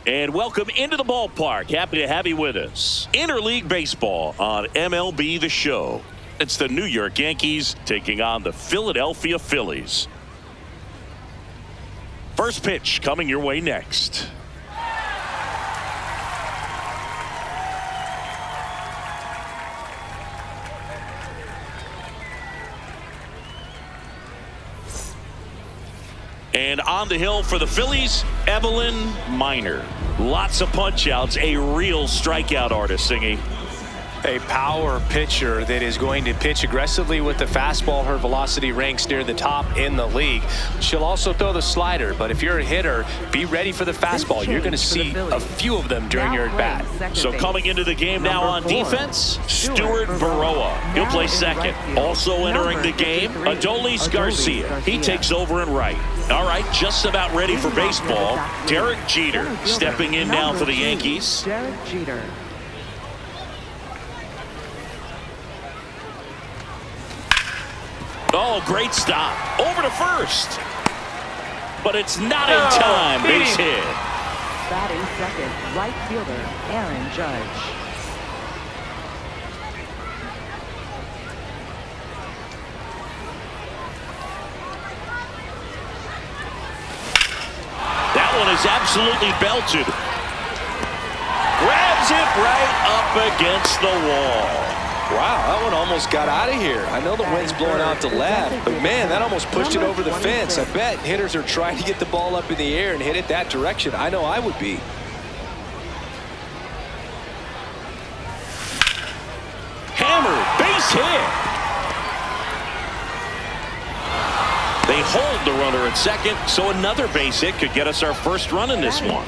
And welcome into the ballpark. Happy to have you with us. Interleague baseball on MLB The Show. It's the New York Yankees taking on the Philadelphia Phillies. First pitch coming your way next. And on the hill for the Phillies, Evelyn Minor. Lots of punch outs, a real strikeout artist, Singy. A power pitcher that is going to pitch aggressively with the fastball. Her velocity ranks near the top in the league. She'll also throw the slider, but if you're a hitter, be ready for the fastball. You're going to see a few of them during your at-bat. So coming into the game now on defense, Stuart Baroa. He'll play second. Also entering the game, Adolis Garcia. He takes over in right. All right, just about ready for baseball. Derek Jeter stepping in now for the Yankees. Derek Jeter. Oh, great stop. Over to first. But it's not in time. Base hit. Batting second, right fielder, Aaron Judge. That one is absolutely belted. Grabs it right up against the wall. Wow, that one almost got out of here. I know the wind's blowing out to left, but man, that almost pushed it over the fence. I bet hitters are trying to get the ball up in the air and hit it that direction. I know I would be. Hammered, base hit. They hold the runner at second, so another base hit could get us our first run in this one.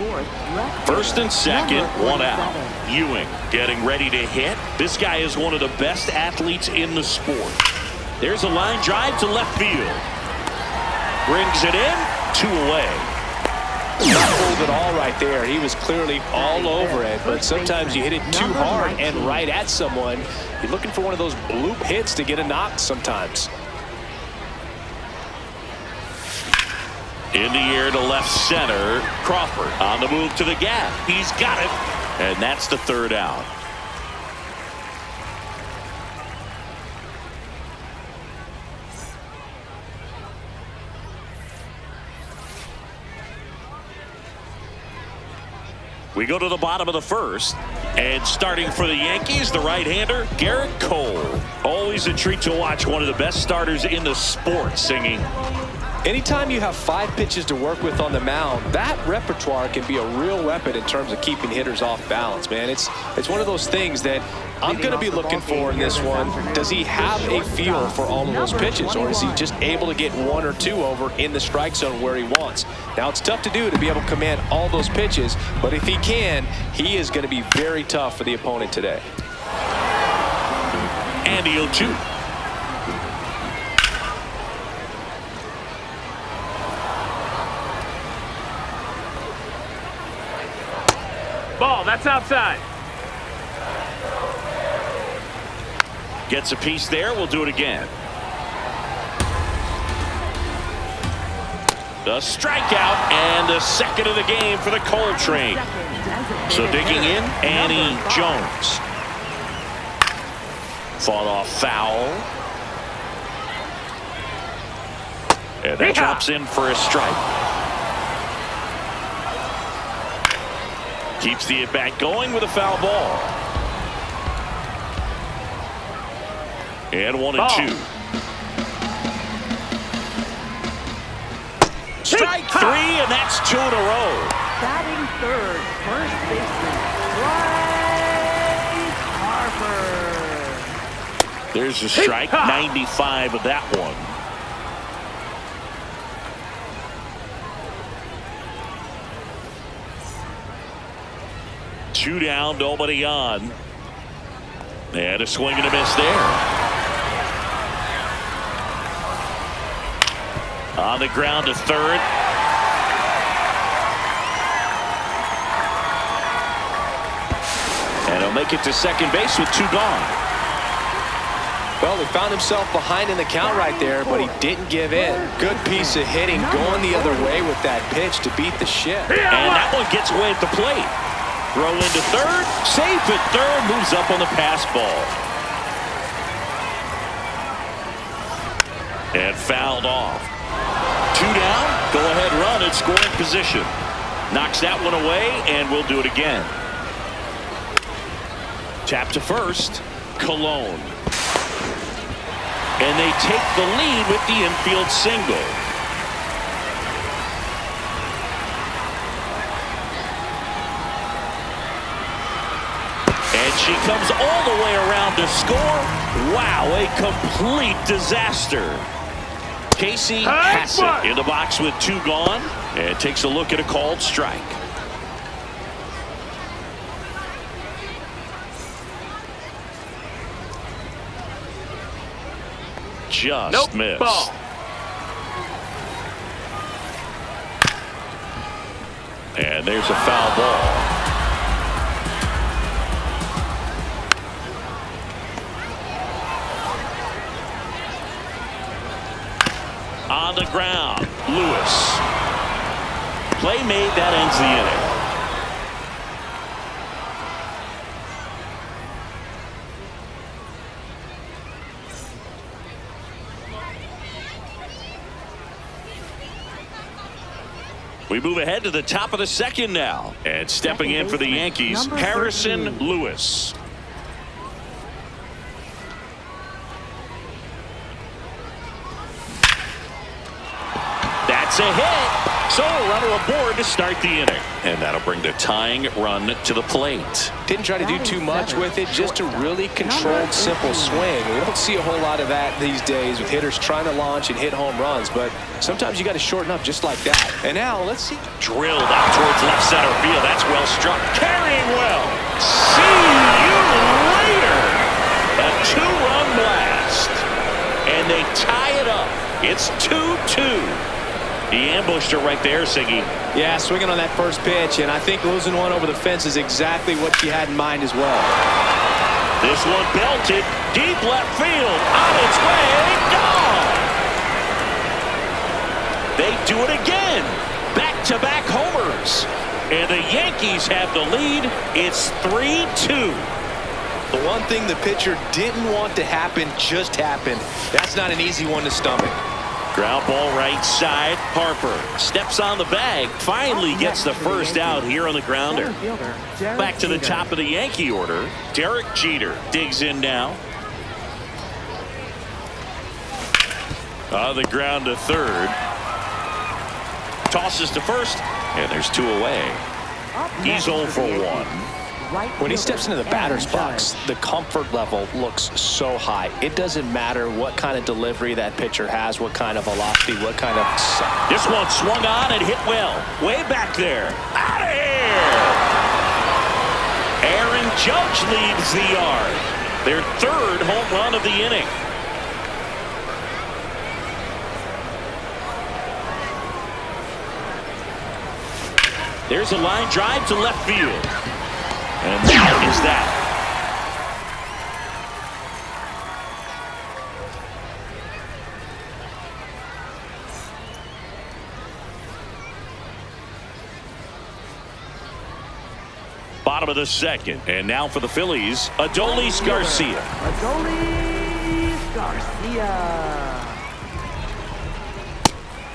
First and second, one out. Ewing getting ready to hit. This guy is one of the best athletes in the sport. There's a line drive to left field. Brings it in, 2 away. Not pulled at all right there. He was clearly all over it, but sometimes you hit it too hard and right at someone. You're looking for one of those bloop hits to get a knock sometimes. In the air to left center. Crawford on the move to the gap. He's got it. And that's the third out. We go to the bottom of the first. And starting for the Yankees, the right-hander, Garrett Cole. Always a treat to watch one of the best starters in the sport, Singing. Anytime you have 5 pitches to work with on the mound, that repertoire can be a real weapon in terms of keeping hitters off balance, man. It's one of those things that I'm going to be looking for in this one. Does he have a feel for all of those pitches, or is he just able to get 1 or 2 over in the strike zone where he wants? Now, it's tough to do to be able to command all those pitches, but if he can, he is going to be very tough for the opponent today. And the 0-2. Ball, that's outside. Gets a piece there. We'll do it again. The strikeout and the second of the game for the Coltrane. So digging in, Annie Jones. Fought off foul. And that drops in for a strike. Keeps the at-bat going with a foul ball. And 1-2. Strike 3, and that's 2 in a row. Batting third, first baseman, Bryce Harper. There's a strike, 95 of that one. Two down, nobody on. And a swing and a miss there. On the ground to third. And he'll make it to second base with 2 gone. Well, he found himself behind in the count right there, but he didn't give in. Good piece of hitting, going the other way with that pitch to beat the ship. And that one gets away at the plate. Throw into third. Safe at third. Moves up on the pass ball. And fouled off. 2 down. Go-ahead run at scoring position. Knocks that one away, and we'll do it again. Tap to first. Cologne. And they take the lead with the infield single. And she comes all the way around to score. Wow, a complete disaster. Casey Hassett in the box with 2 gone, and takes a look at a called strike. Just missed. Ball. And there's a foul ball. On the ground, Lewis. Play made, that ends the inning. We move ahead to the top of the second now. And stepping in for the Yankees, Harrison Lewis. That's a hit. So a runner aboard to start the inning. And that'll bring the tying run to the plate. Didn't try to do too much with it, just a really controlled, simple swing. We don't see a whole lot of that these days with hitters trying to launch and hit home runs, but sometimes you got to shorten up just like that. And now let's see. Drilled out towards left center field. That's well struck. Carrying well. See you later. A 2-run blast. And they tie it up. It's 2-2. He ambushed her right there, Siggy. Yeah, swinging on that first pitch, and I think losing one over the fence is exactly what she had in mind as well. This one belted deep left field. On its way, gone. They do it again. Back-to-back homers. And the Yankees have the lead. It's 3-2. The one thing the pitcher didn't want to happen just happened. That's not an easy one to stomach. Ground ball right side. Harper steps on the bag. Finally gets the first out here on the grounder. Back to the top of the Yankee order. Derek Jeter digs in now. On the ground to third. Tosses to first. And there's 2 away. He's 0 for 1. When he steps into the batter's box, the comfort level looks so high. It doesn't matter what kind of delivery that pitcher has, what kind of velocity, what kind of... This one swung on and hit well. Way back there. Out of here! Aaron Judge leads the yard. Their 3rd home run of the inning. There's a line drive to left field. And that is that. Bottom of the second. And now for the Phillies, Adolis Garcia. Adolis Garcia.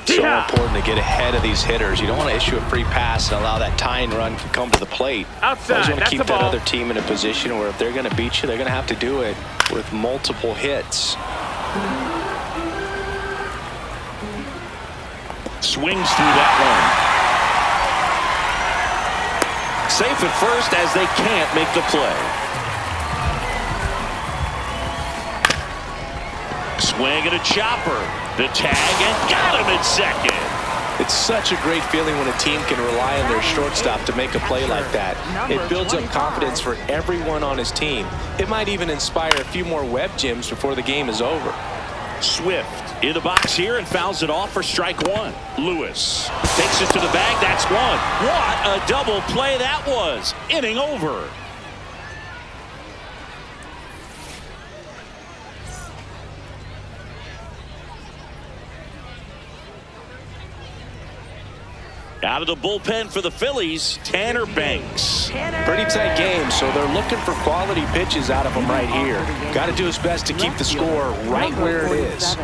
So important to get ahead of these hitters. You don't want to issue a free pass and allow that tying run to come to the plate. Outside. You want to That's keep the that ball. other team in a position where if they're going to beat you, they're going to have to do it with multiple hits. Swings through that one. Safe at first as they can't make the play. Swing and a chopper. The tag and got him at second. It's such a great feeling when a team can rely on their shortstop to make a play like that. It builds up confidence for everyone on his team. It might even inspire a few more web gems before the game is over. Swift in the box here and fouls it off for strike 1. Lewis takes it to the bag. That's 1. What a double play that was. Inning over. Out of the bullpen for the Phillies, Tanner Banks. Pretty tight game, so they're looking for quality pitches out of him right here. Got to do his best to keep the score right where it is.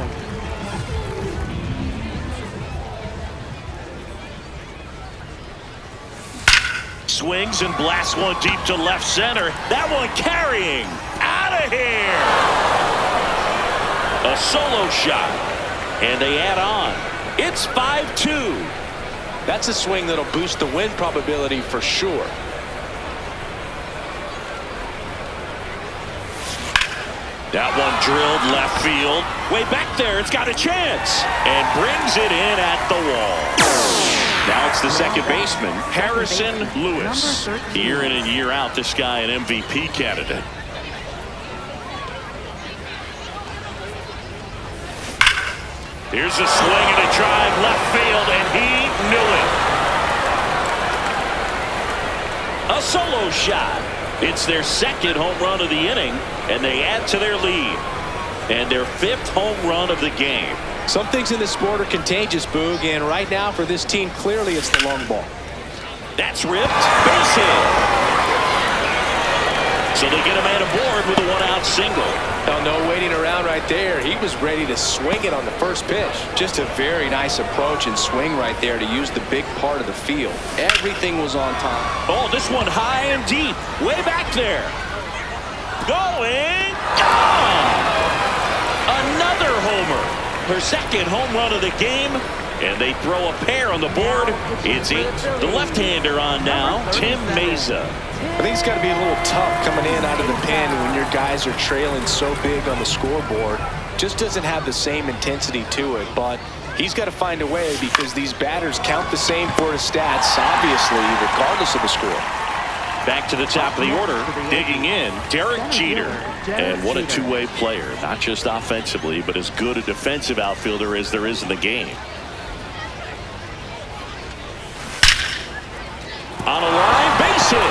Swings and blasts one deep to left center. That one carrying. Out of here. A solo shot. And they add on. It's 5-2. That's a swing that'll boost the win probability for sure. That one drilled left field. Way back there. It's got a chance. And brings it in at the wall. Now it's the second baseman, Harrison Lewis. Year in and year out, this guy an MVP candidate. Here's a swing and a drive left field, and he knew it. A solo shot. It's their second home run of the inning, and they add to their lead. And their fifth home run of the game. Some things in this sport are contagious, Boog, and right now for this team, clearly it's the long ball. That's ripped. Base hit. So they get a man aboard with a one-out single. Oh, no waiting around right there. He was ready to swing it on the first pitch. Just a very nice approach and swing right there to use the big part of the field. Everything was on time. Oh, this one high and deep. Way back there. Going. Gone. Another homer. Her second home run of the game. And they throw a pair on the board. It's 8. The left-hander on now, Tim Meza. I think it's got to be a little tough coming in out of the pen when your guys are trailing so big on the scoreboard. Just doesn't have the same intensity to it, but he's got to find a way because these batters count the same for his stats, obviously, regardless of the score. Back to the top of the order, digging in, Derek Jeter. And what a two-way player, not just offensively, but as good a defensive outfielder as there is in the game. On a line, base hit.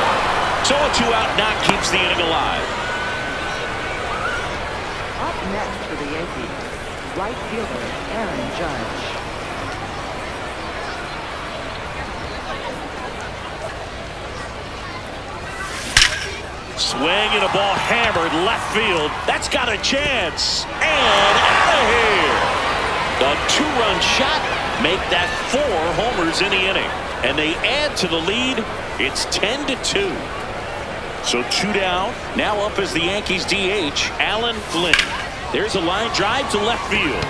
So a 2-out knock keeps the inning alive. Up next for the Yankees, right fielder Aaron Judge. Swing and a ball hammered left field. That's got a chance. And out of here. The 2-run shot make that 4 homers in the inning. And they add to the lead. It's 10-2. So 2 down. Now up as the Yankees DH, Alan Flynn. There's a line drive to left field.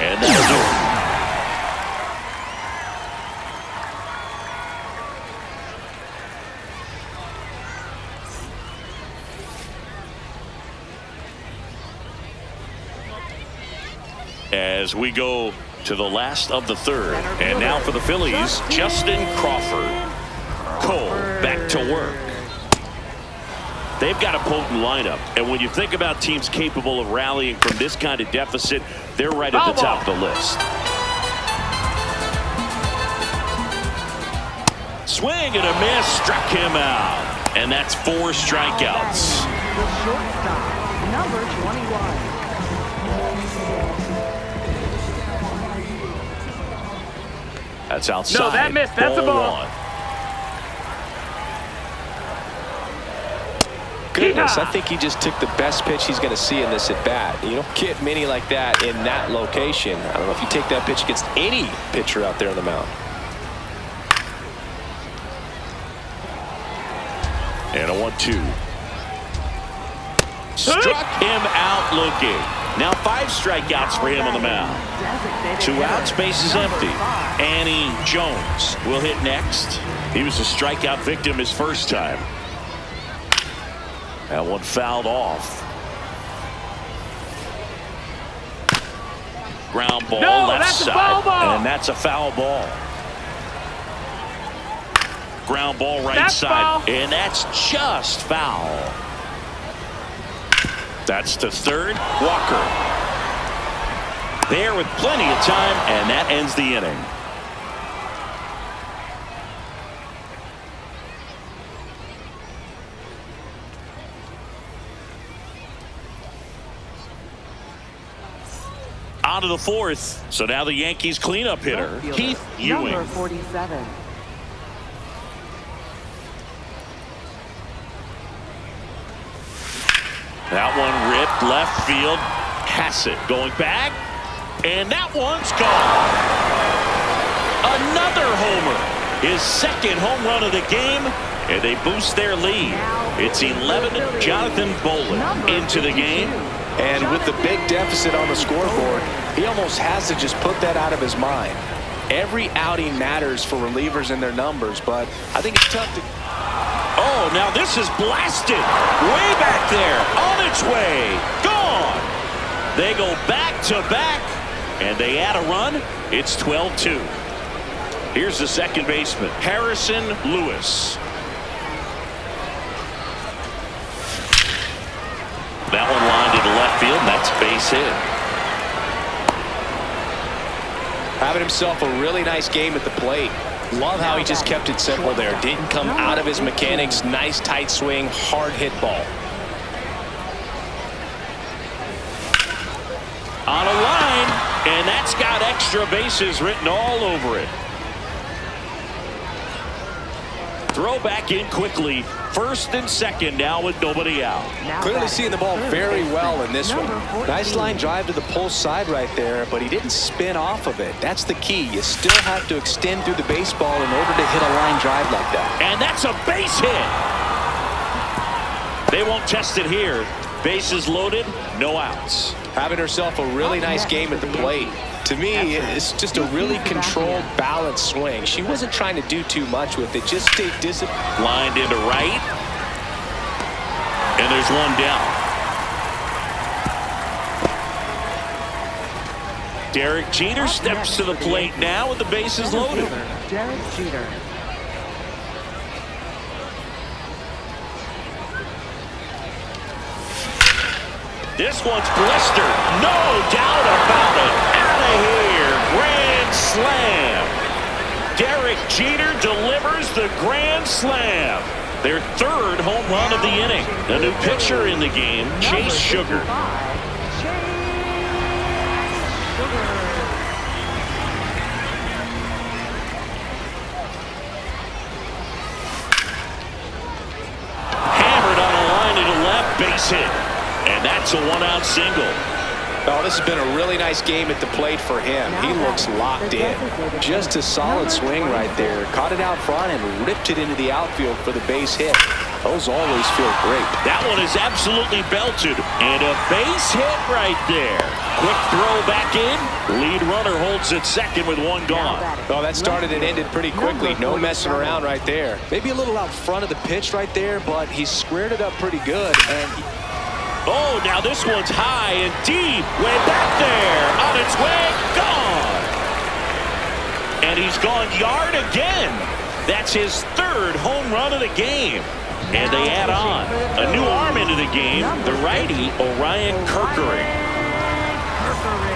And that'll do it. As we go to the last of the third. And now for the Phillies, Justin Crawford. Cole back to work. They've got a potent lineup. And when you think about teams capable of rallying from this kind of deficit, they're right at the top of the list. Swing and a miss, struck him out. And that's 4 strikeouts. The shortstop, number 21. That's outside. No, that missed. That's a ball. 1. Goodness, I think he just took the best pitch he's going to see in this at bat. You don't get many like that in that location. I don't know if you take that pitch against any pitcher out there on the mound. And a 1-2. Struck him out looking. Now 5 strikeouts for him on the mound. 2 outs, base is empty. Annie Jones will hit next. He was a strikeout victim his first time. That one fouled off. Ground ball left side. And that's a foul ball. Ground ball right side. And that's just foul. That's to third. Walker. There with plenty of time, and that ends the inning. On to the fourth. So now the Yankees cleanup hitter, Keith Ewing. Number 47. That one ripped left field. Hassett going back. And that one's gone. Another homer. His second home run of the game. And they boost their lead. It's 11. Jonathan Bolin into the game. And with the big deficit on the scoreboard, he almost has to just put that out of his mind. Every outing matters for relievers and their numbers, but I think it's tough to... Oh, now this is blasted. Way back there. On its way. Gone. They go back to back, and they add a run. It's 12-2. Here's the second baseman, Harrison Lewis. That one lined into left field, and that's base hit. Having himself a really nice game at the plate. Love how he just kept it simple there. Didn't come out of his mechanics. Nice tight swing, hard hit ball. On a line, and that's got extra bases written all over it. Throw back in quickly. First and second now with nobody out. Clearly seeing the ball very well in this one. Nice line drive to the pull side right there, but he didn't spin off of it. That's the key. You still have to extend through the baseball in order to hit a line drive like that. And that's a base hit. They won't test it here. Bases loaded, no outs. Having herself a really nice game at the plate. To me, it's just a really controlled, balanced swing. She wasn't trying to do too much with it. Just stay disciplined. Lined into right. And there's one down. Derek Jeter steps to the plate now with the bases loaded. Derek Jeter. This one's blistered. No doubt about it. Out of here. Grand slam. Derek Jeter delivers the grand slam. Their third home run of the inning. A new pitcher in the game, Chase Sugar. Hammered on a line to the left, base hit. And that's a one-out single. Oh, this has been a really nice game at the plate for him. He looks locked in. Just a solid swing right there. Caught it out front and ripped it into the outfield for the base hit. Those always feel great. That one is absolutely belted. And a base hit right there. Quick throw back in. Lead runner holds at second with one gone. Oh, that started and ended pretty quickly. No messing around right there. Maybe a little out front of the pitch right there, but he squared it up pretty good. And oh, now this one's high and deep. Way back there. On its way. Gone. And he's gone yard again. That's his third home run of the game. And they add on a new arm into the game, the righty Orion Kerkering.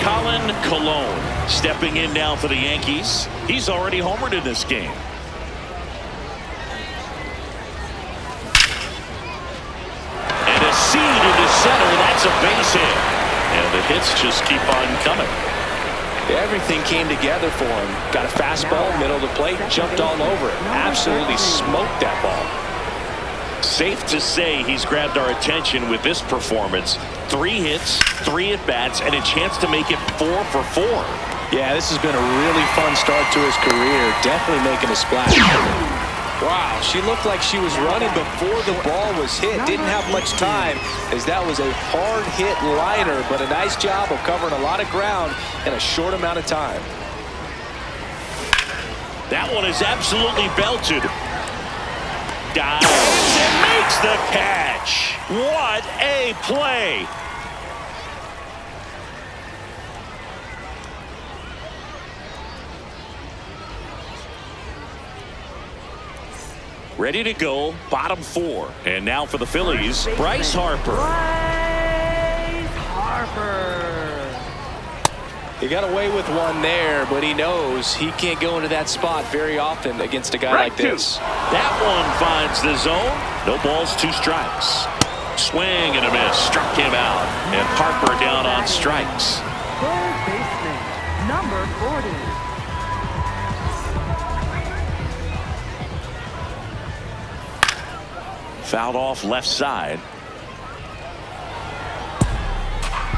Colin Cologne stepping in now for the Yankees. He's already homered in this game. And a seed into center. That's a base hit. And the hits just keep on coming. everything came together for him. Got a fastball, middle of the plate, jumped all over it. Absolutely smoked that ball. Safe to say he's grabbed our attention with this performance. 3 hits, 3 at-bats, and a chance to make it 4 for 4. Yeah, this has been a really fun start to his career. Definitely making a splash. Wow, she looked like she was running before the ball was hit. Didn't have much time, as that was a hard hit liner, but a nice job of covering a lot of ground in a short amount of time. That one is absolutely belted. Dives and makes the catch. What a play. Ready to go, bottom 4. And now for the Phillies, Bryce Harper. Bryce Harper. He got away with one there, but he knows he can't go into that spot very often against a guy like this. That one finds the zone. No balls, 2 strikes. Swing and a miss. Struck him out. And Harper down on strikes. Third base Number 40. Fouled off left side.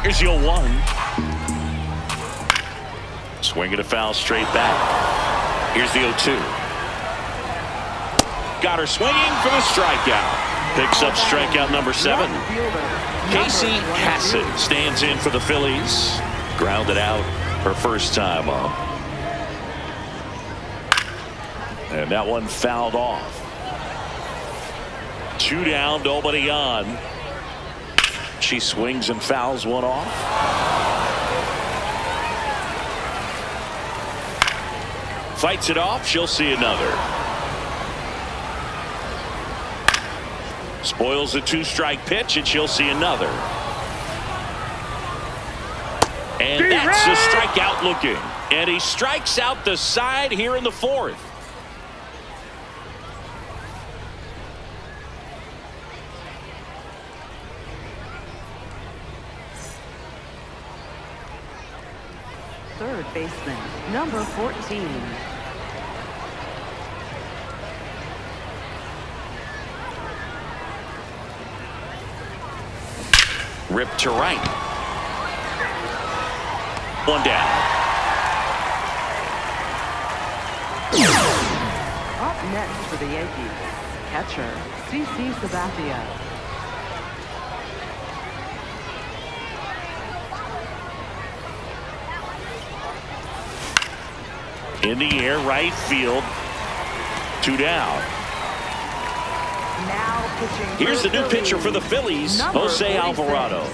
Here's your 1. Swinging a foul straight back. Here's the 0-2. Got her swinging for the strikeout. Picks up strikeout number 7. Casey Hassett stands in for the Phillies. Grounded out her first time up. And that one fouled off. 2 down, nobody on. She swings and fouls one off. Fights it off. She'll see another. Spoils the 2-strike pitch, and she'll see another. And that's a strikeout looking. And he strikes out the side here in the 4th. Third baseman, number 14. Ripped to right. 1 down. Up next for the Yankees, catcher, CC Sabathia. In the air, right field. 2 down. Now pitching. Here's the new pitcher for the Phillies, Jose Alvarado.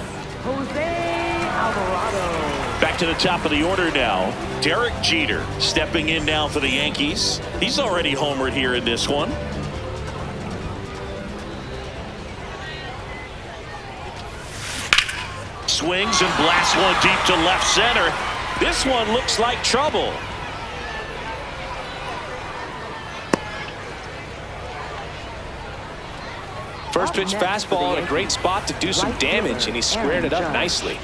Jose Alvarado. Back to the top of the order now. Derek Jeter stepping in now for the Yankees. He's already homered here in this one. Swings and blasts one deep to left center. This one looks like trouble. First pitch fastball in a great spot to do some damage, and he squared it up nicely.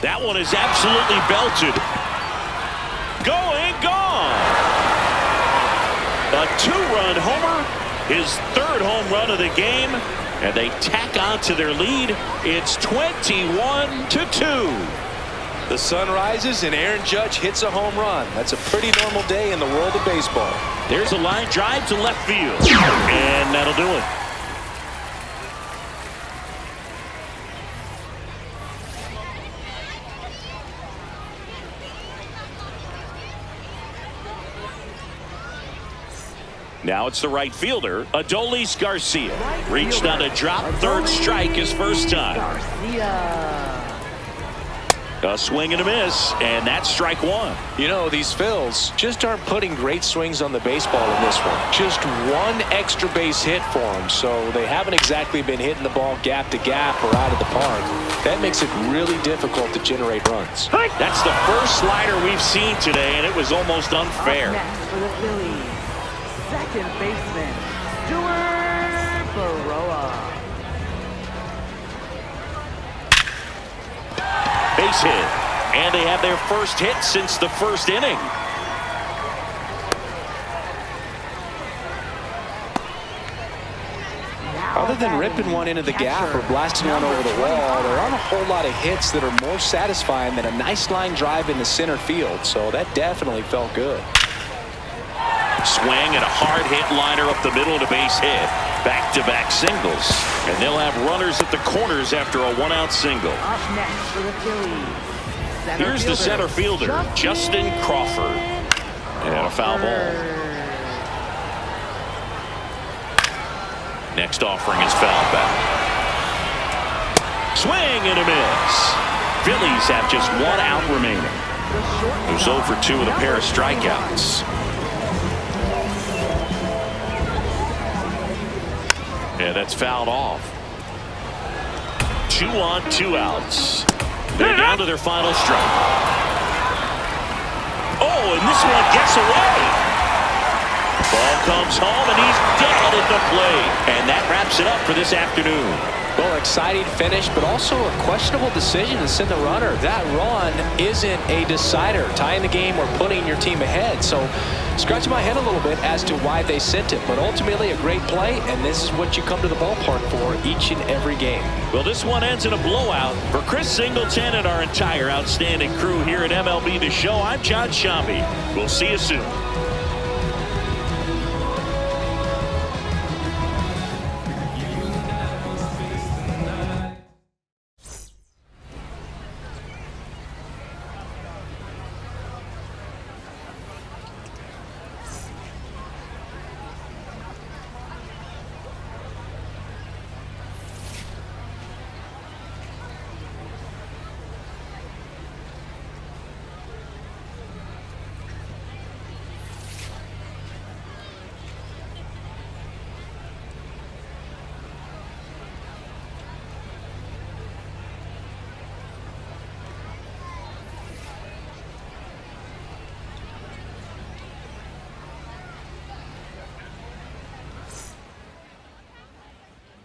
That one is absolutely belted. Going, gone. A 2-run homer, his 3rd home run of the game, and they tack on to their lead. It's 21-2. The sun rises and Aaron Judge hits a home run. That's a pretty normal day in the world of baseball. There's a line drive to left field, and that'll do it. Now it's the right fielder, Adolis Garcia. Reached on a drop, 3rd strike his first time. A swing and a miss, and that's strike 1. You know, these Phils just aren't putting great swings on the baseball in this one. Just 1 extra base hit for them, so they haven't exactly been hitting the ball gap to gap or out of the park. That makes it really difficult to generate runs. That's the first slider we've seen today, and it was almost unfair. Up next for the Phillies, second baseman, Stuart Baroa. Base hit, and they have their first hit since the 1st inning. Other than ripping one into the gap or blasting one over the wall, there aren't a whole lot of hits that are more satisfying than a nice line drive into center field, so that definitely felt good. Swing and a hard hit liner up the middle and a base hit. Back-to-back singles, and they'll have runners at the corners after a 1-out single. Up next for the Phillies, Here's the center fielder, Justin Crawford. And a foul ball. Next offering is fouled back. Swing and a miss. Phillies have just 1 out remaining. Who's 0 for 2 with a pair of strikeouts. Yeah, that's fouled off. 2 on, 2 outs. They're down to their final strike. Oh, and this one gets away. Ball comes home, and he's dead at the plate. And that wraps it up for this afternoon. Well, exciting finish, but also a questionable decision to send the runner. That run isn't a decider, tying the game or putting your team ahead. So scratching my head a little bit as to why they sent it, but ultimately a great play, and this is what you come to the ballpark for each and every game. Well, this one ends in a blowout. For Chris Singleton and our entire outstanding crew here at MLB The Show, I'm John Shambi. We'll see you soon.